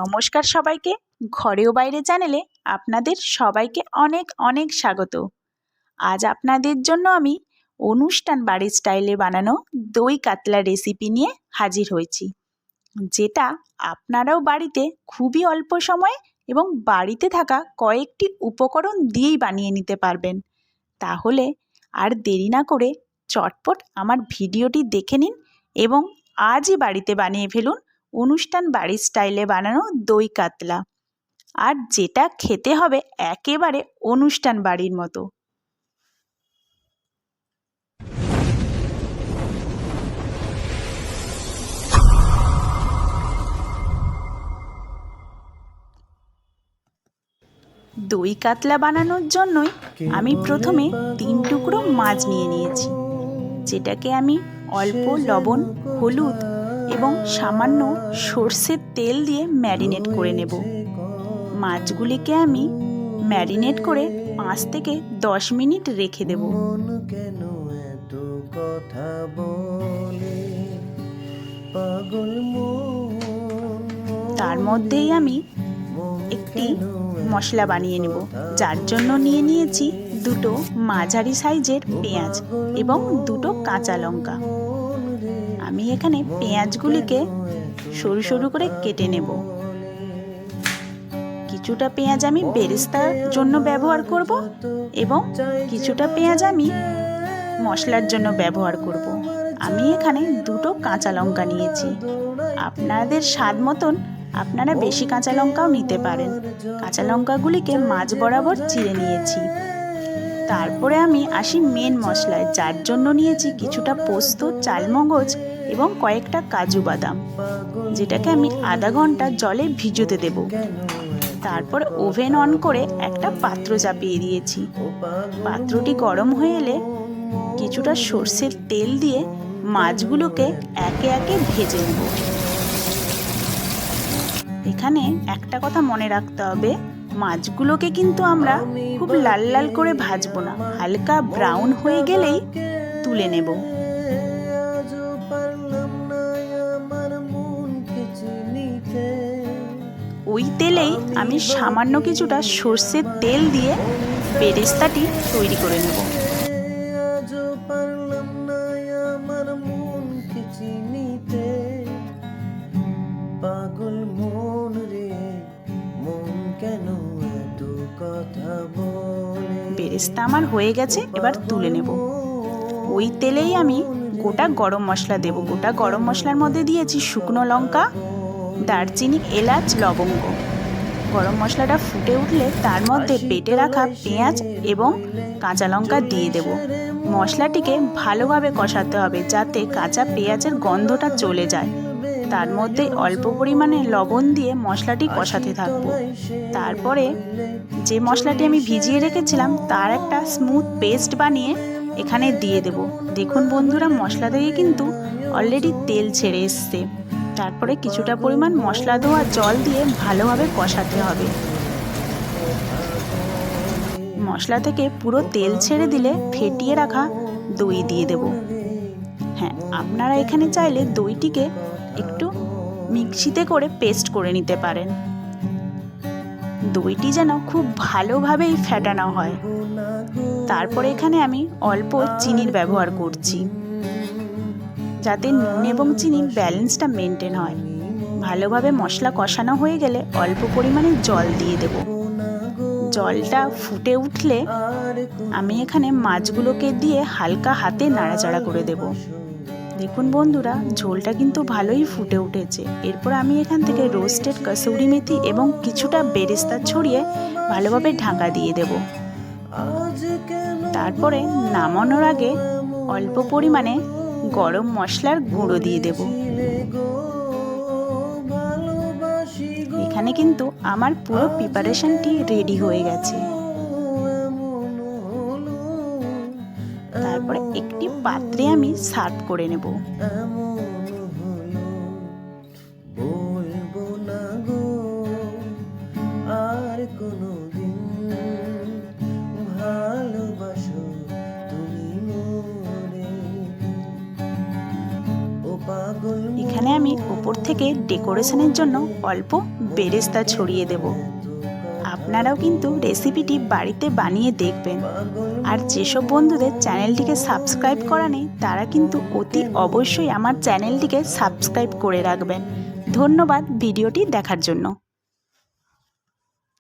নমস্কার সবাইকে, ঘরে ও বাইরে চ্যানেলে আপনাদের সবাইকে অনেক অনেক স্বাগত। আজ আপনাদের জন্য আমি অনুষ্ঠান বাড়ির স্টাইলে বানানো দই কাতলা রেসিপি নিয়ে হাজির হয়েছি, যেটা আপনারাও বাড়িতে খুবই অল্প সময়ে এবং বাড়িতে থাকা কয়েকটি উপকরণ দিয়েই বানিয়ে নিতে পারবেন। তাহলে আর দেরি না করে চটপট আমার ভিডিওটি দেখে নিন এবং আজই বাড়িতে বানিয়ে ফেলুন অনুষ্ঠান বাড়ির স্টাইলে বানানো দই কাতলা, আর যেটা খেতে হবে একেবারে অনুষ্ঠান বাড়ির মতো। দই কাতলা বানানোর জন্যই আমি প্রথমে 3 টুকরো মাছ নিয়ে নিয়েছি, যেটাকে আমি অল্প লবণ, হলুদ এবং সামান্য সর্ষের তেল দিয়ে ম্যারিনেট করে নেব। মাছগুলিকে আমি ম্যারিনেট করে 5 থেকে 10 মিনিট রেখে দেব। তার মধ্যেই আমি একটি মশলা বানিয়ে নেব, যার জন্য নিয়ে নিয়েছি 2টো মাঝারি সাইজের পেঁয়াজ এবং 2টো কাঁচা লঙ্কা। আমি এখানে পেঁয়াজগুলিকে সরু সরু করে কেটে নেব। কিছুটা পেঁয়াজ আমি বেরেস্তার জন্য ব্যবহার করব এবং কিছুটা পেঁয়াজ আমি মশলার জন্য ব্যবহার করব। আমি এখানে 2টো কাঁচা লঙ্কা নিয়েছি। আপনাদের স্বাদ মতন আপনারা বেশি কাঁচা লঙ্কাও নিতে পারেন। কাঁচা লঙ্কাগুলিকে মাঝ বরাবর চিড়ে নিয়েছি। তারপরে আমি আসি মেন মশলায়, যার জন্য নিয়েছি কিছুটা পোস্ত, চালমগজ এবং কয়েকটা কাজু বাদাম, যেটাকে আমি আধা ঘন্টা জলে ভিজোতে দেব। তারপর ওভেন অন করে একটা পাত্র চাপিয়ে দিয়েছি। পাত্রটি গরম হয়ে এলে কিছুটা সর্ষের তেল দিয়ে মাছগুলোকে একে একে ভেজে নেব। এখানে একটা কথা মনে রাখতে হবে, মাছগুলোকে কিন্তু আমরা খুব লাল লাল করে ভাজবো না, হালকা ব্রাউন হয়ে গেলেই তুলে নেব। ওই তেলেই আমি সামান্য কিছুটা সর্ষের তেল দিয়ে বেরেস্তাটি তৈরি করে নেব। বেরেস্তা আমার হয়ে গেছে, এবার তুলে নেব। ওই তেলেই আমি গোটা গরম মশলা দেব। গোটা গরম মশলার মধ্যে দিয়েছি শুকনো লঙ্কা, দারচিনি, এলাচ, লবঙ্গ। গরম মশলাটা ফুটে উঠলে তার মধ্যে বেটে রাখা পেঁয়াজ এবং কাঁচা লঙ্কা দিয়ে দেব। মশলাটিকে ভালোভাবে কষাতে হবে, যাতে কাঁচা পেঁয়াজের গন্ধটা চলে যায়। তার মধ্যে অল্প পরিমাণে লবণ দিয়ে মশলাটি কষাতে থাকব। তারপরে যে মশলাটি আমি ভিজিয়ে রেখেছিলাম তার একটা স্মুথ পেস্ট বানিয়ে এখানে দিয়ে দেব। দেখুন বন্ধুরা, মশলা থেকে কিন্তু অলরেডি তেল ছেড়ে এসছে। তারপরে কিছুটা পরিমাণ মশলা ধোয়া জল দিয়ে ভালোভাবে কষাতে হবে। মশলা থেকে পুরো তেল ছেড়ে দিলে ফেটিয়ে রাখা দই দিয়ে দেব। হ্যাঁ, আপনারা এখানে চাইলে দইটিকে একটু মিক্সিতে করে পেস্ট করে নিতে পারেন। দইটি যেন খুব ভালোভাবেই ফেটানো হয়। তারপরে এখানে আমি অল্প চিনির ব্যবহার করছি, যাতে নুন এবং চিনির ব্যালেন্সটা মেনটেন হয়। ভালোভাবে মশলা কষানো হয়ে গেলে অল্প পরিমাণে জল দিয়ে দেব। জলটা ফুটে উঠলে আমি এখানে মাছগুলোকে দিয়ে হালকা হাতে নাড়াচাড়া করে দেব। দেখুন বন্ধুরা, ঝোলটা কিন্তু ভালোই ফুটে উঠেছে। এরপর আমি এখান থেকে রোস্টেড কসুরি মেথি এবং কিছুটা বেরেস্তা ছড়িয়ে ভালোভাবে ঢাকা দিয়ে দেব। তারপরে নামানোর আগে অল্প পরিমাণে গরম মশলার গুঁড়ো দিয়ে দেব। এখানে কিন্তু আমার পুরো প্রিপারেশনটি রেডি হয়ে গেছে। তারপরে একটি পাত্রে আমি সার্ভ করে নেব। এখানে আমি উপর থেকে ডেকোরেশনের জন্য অল্প বেরেস্তা ছড়িয়ে দেব। আপনারাও কিন্তু রেসিপিটি বাড়িতে বানিয়ে দেখবেন। আর যেসব বন্ধুদের চ্যানেলটিকে সাবস্ক্রাইব করা নেই তারা কিন্তু অতি অবশ্যই আমার চ্যানেলটিকে সাবস্ক্রাইব করে রাখবেন। ধন্যবাদ ভিডিওটি দেখার জন্য।